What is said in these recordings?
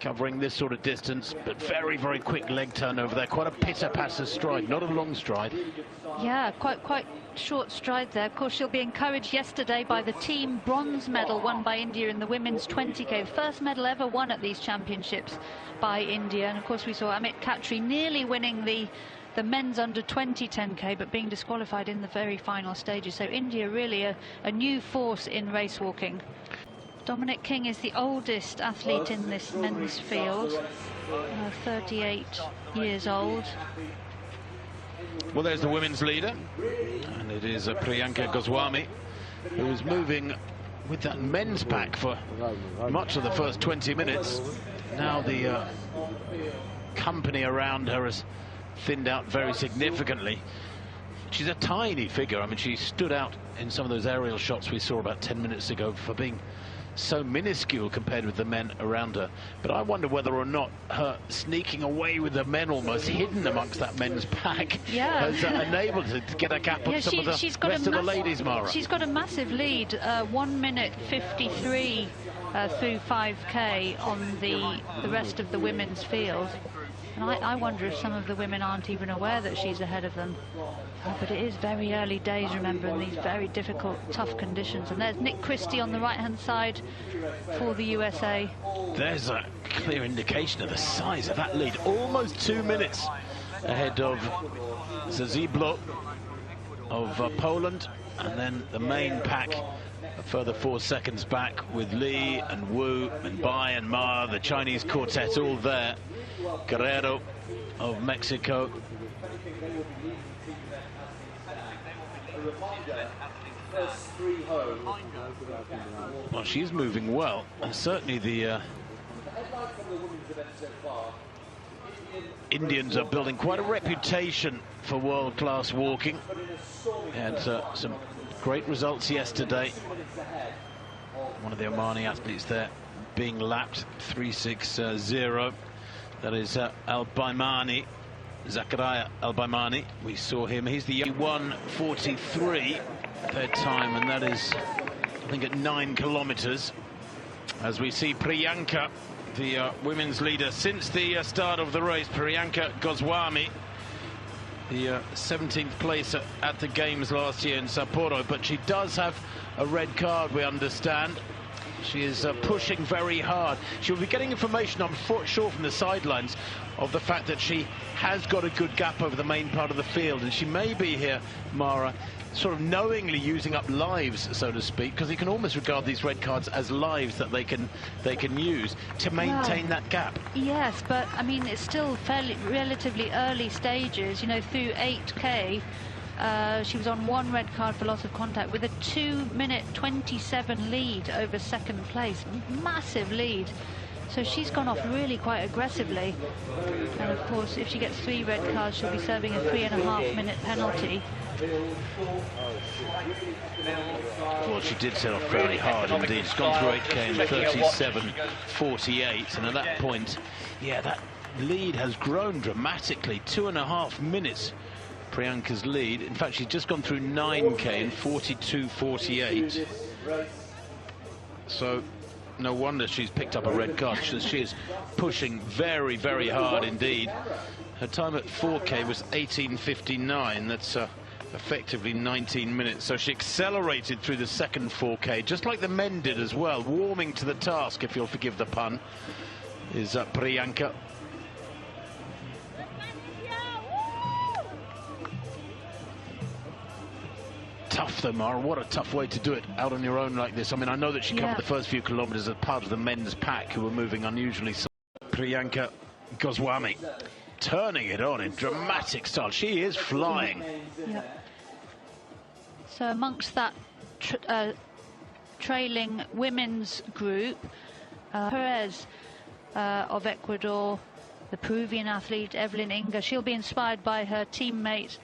covering this sort of distance, but very, very quick leg turn over there. Quite a pitter-patter stride, not a long stride. Yeah, quite short stride there. Of course, she'll be encouraged yesterday by the team bronze medal won by India in the women's 20k. The first medal ever won at these championships by India. And of course, we saw Amit Khatri nearly winning the men's under 20 10k, but being disqualified in the very final stages. So India really a new force in race walking. Dominic King is the oldest athlete in this men's field, 38 years old. Well, there's the women's leader, and it is Priyanka GOSWAMI, who is moving with that men's pack for much of the first 20 minutes. Now the company around her has thinned out very significantly. She's a tiny figure. I mean, she stood out in some of those aerial shots we saw about 10 minutes ago for being so minuscule compared with the men around her. But I wonder whether or not her sneaking away with the men, almost hidden amongst that men's pack, has enabled her to get a gap on some of the rest of the ladies, Mara. She's got a massive lead, 1 minute 53 through 5k on the rest of the women's field. And I wonder if some of the women aren't even aware that she's ahead of them. But it is very early days, remember, in these very difficult, tough conditions. And there's Nick Christie on the right-hand side for the USA. There's a clear indication of the size of that lead. Almost 2 minutes ahead of Zaziblo of Poland. And then the main pack a further 4 seconds back with Li and Wu and Bai and Ma, the Chinese quartet, all there. Guerrero of Mexico. Well, she's moving well, and certainly the Indians are building quite a reputation for world-class walking. They had some great results yesterday. One of the Omani athletes there being lapped 3.60. That is Al-Baimani, Zakaria Al-Baimani. We saw him. He's the 1:43 third time, and that is, I think, at 9 kilometers. As we see Priyanka, the women's leader since the start of the race, Priyanka GOSWAMI, the 17th place at the games last year in Sapporo, but she does have a red card, we understand. She is pushing very hard. She'll be getting information, I'm sure, from the sidelines of the fact that she has got a good gap over the main part of the field, and she may be here, Mara, sort of knowingly using up lives, so to speak, because you can almost regard these red cards as lives that they can use to maintain that gap. Yes, but I mean, it's still relatively early stages, you know, through 8k. She was on 1 red card for loss of contact with a 2 minute 27 lead over second place. Massive lead. So she's gone off really quite aggressively. And of course, if she gets 3 red cards, she'll be serving a 3.5 minute penalty. Well, she did set off very hard indeed. She's gone through 8k in 37.48. And at that point, yeah, that lead has grown dramatically. 2.5 minutes. Priyanka's lead. In fact, she's just gone through 9k in 42.48. So no wonder she's picked up a red card. She is pushing very, very hard indeed. Her time at 4k was 18:59. That's effectively 19 minutes. So she accelerated through the second 4k, just like the men did as well. Warming to the task, if you'll forgive the pun, is Priyanka. Tough though, Mara. What a tough way to do it out on your own like this. I mean, I know that she covered the first few kilometers as part of the men's pack, who were moving unusually. Priyanka GOSWAMI turning it on in dramatic style. She is flying. So amongst that trailing women's group, Perez of Ecuador, the Peruvian athlete Evelyn Inga, she'll be inspired by her teammate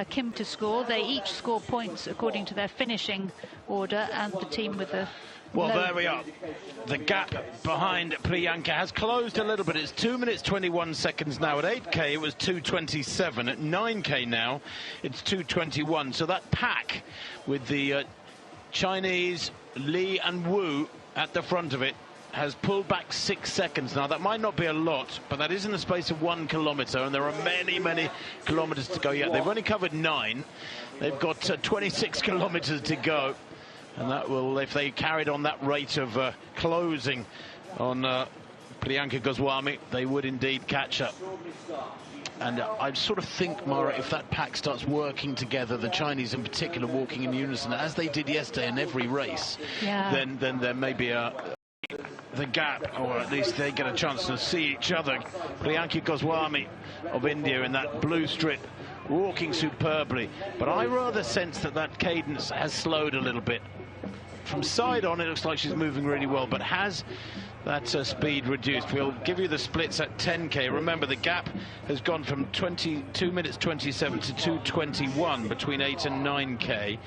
Kim to score. They each score points according to their finishing order, and the team with the... Well, there we are. The gap behind Priyanka has closed a little bit. It's 2 minutes 21 seconds now. At 8k it was 2:27. At 9k now it's 2:21. So that pack with the Chinese Li and Wu at the front of it has pulled back 6 seconds. Now, that might not be a lot, but that is in the space of 1 kilometre, and there are many, many kilometres to go yet. They've only covered 9. They've got 26 kilometres to go, and that will, if they carried on that rate of closing on Priyanka GOSWAMI, they would indeed catch up. And I sort of think, Mara, if that pack starts working together, the Chinese in particular walking in unison, as they did yesterday in every race, then there may be the gap, or at least they get a chance to see each other. Priyanka GOSWAMI of India in that blue strip, walking superbly. But I rather sense that cadence has slowed a little bit. From side on, it looks like she's moving really well, but has that speed reduced? We'll give you the splits at 10k. Remember, the gap has gone from 22 minutes 27 to 2:21 between 8 and 9k,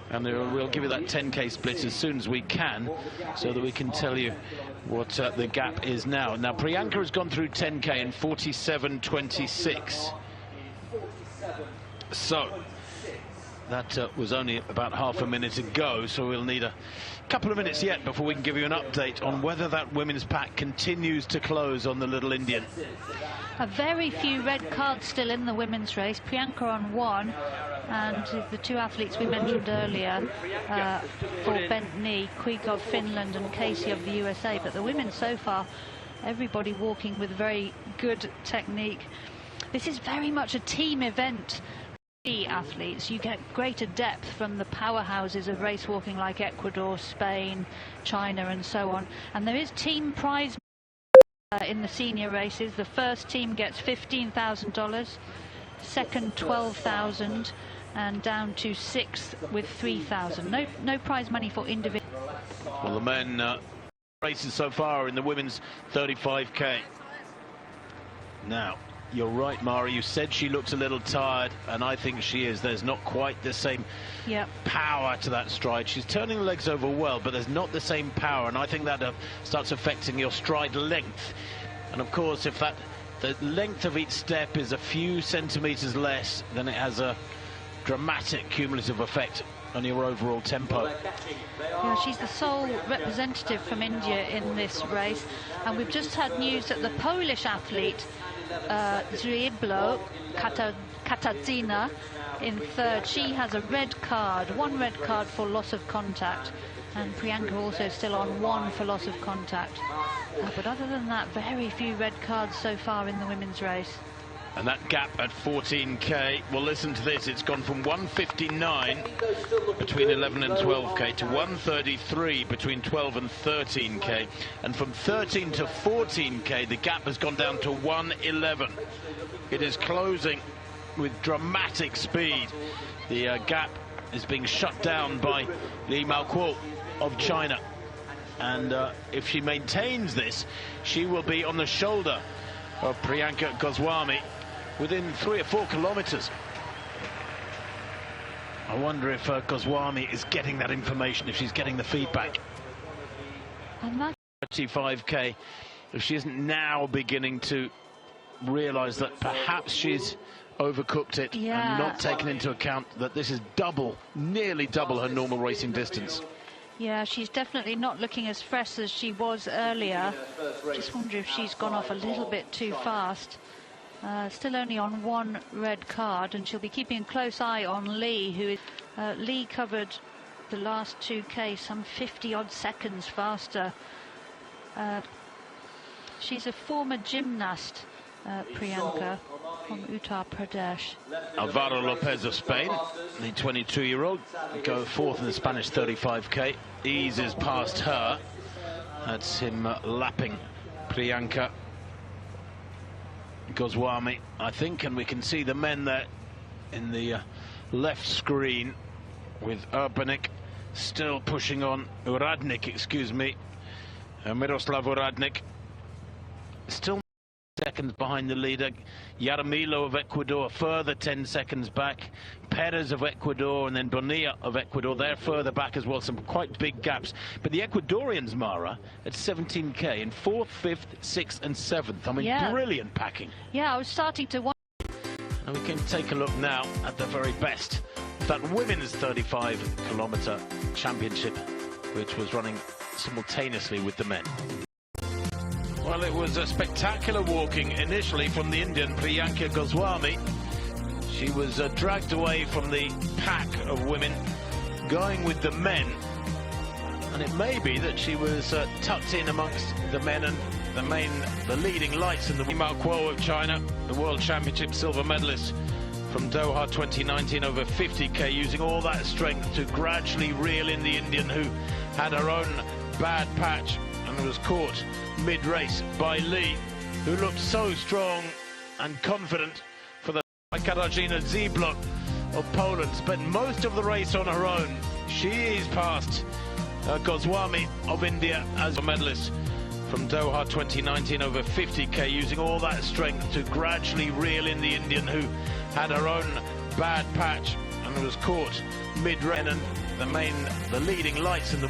and we'll give you that 10k split as soon as we can, so that we can tell you what the gap is now. Now, Priyanka has gone through 10k in 47:26. So that was only about half a minute ago, so we'll need a couple of minutes yet before we can give you an update on whether that women's pack continues to close on the little Indian. A very few red cards still in the women's race. Priyanka on 1, and the 2 athletes we mentioned earlier for bent knee, Quig of Finland and Casey of the USA. But the women so far, everybody walking with very good technique. This is very much a team event. Athletes, you get greater depth from the powerhouses of race walking like Ecuador, Spain, China and so on, and there is team prize in the senior races. The first team gets $15,000, second $12,000, and down to 6th with $3,000. No prize money for individual. Well, the men races so far in the women's 35k. Now, you're right, Mara, you said she looks a little tired, and I think she is. There's not quite the same power to that stride. She's turning the legs over well, but there's not the same power, and I think that starts affecting your stride length. And of course, if the length of each step is a few centimetres less, then it has a dramatic cumulative effect on your overall tempo. Yeah, she's the sole representative from India in this race, and we've just had news that the Polish athlete Zwieblo Katarzyna in 3rd, she has a red card, 1 red card for loss of contact, and Priyanka also still on 1 for loss of contact. But other than that, very few red cards so far in the women's race. And that gap at 14k, well, listen to this, it's gone from 1:59 between 11 and 12k to 1:33 between 12 and 13k, and from 13 to 14k the gap has gone down to 1:11. It is closing with dramatic speed. The gap is being shut down by Li Maokuo of China, and if she maintains this, she will be on the shoulder of Priyanka GOSWAMI within 3 or 4 kilometres. I wonder if GOSWAMI is getting that information, if she's getting the feedback. And that 35k, if she isn't now beginning to realise that perhaps she's overcooked it and not taken into account that this is nearly double her normal racing distance. Yeah, she's definitely not looking as fresh as she was earlier. Just wonder if she's gone off a little bit too fast. Still only on 1 red card, and she'll be keeping a close eye on Lee, who is Lee covered the last 2k some 50-odd seconds faster. She's a former gymnast, Priyanka, from Uttar Pradesh. Alvaro Lopez of Spain, the 22-year-old, go 4th in the Spanish 35k, eases past her. That's him lapping Priyanka GOSWAMI, I think, and we can see the men there in the left screen, with Urbanik still pushing on, Miroslav Uradnik still seconds behind the leader. Yaramilo of Ecuador further 10 seconds back. Perez of Ecuador and then Bonilla of Ecuador, they're further back as well, some quite big gaps. But the Ecuadorians, Mara, at 17k in 4th, 5th, 6th and 7th. I mean, brilliant packing. Yeah, I was starting to wonder. And we can take a look now at the very best of that women's 35-kilometre championship, which was running simultaneously with the men. Well, it was a spectacular walking initially from the Indian Priyanka Goswami. She was dragged away from the pack of women, going with the men. And it may be that she was tucked in amongst the men and the leading lights in the Mao Kuo of China, the World Championship silver medalist from Doha 2019 over 50k, using all that strength to gradually reel in the Indian, who had her own bad patch and was caught mid-race by Lee, who looked so strong and confident for the Katarzyna Ziblok of Poland. Spent most of the race on her own. She is past Goswami of India as a medalist from Doha 2019 over 50k, using all that strength to gradually reel in the Indian, who had her own bad patch and was caught mid-race, and the leading lights in the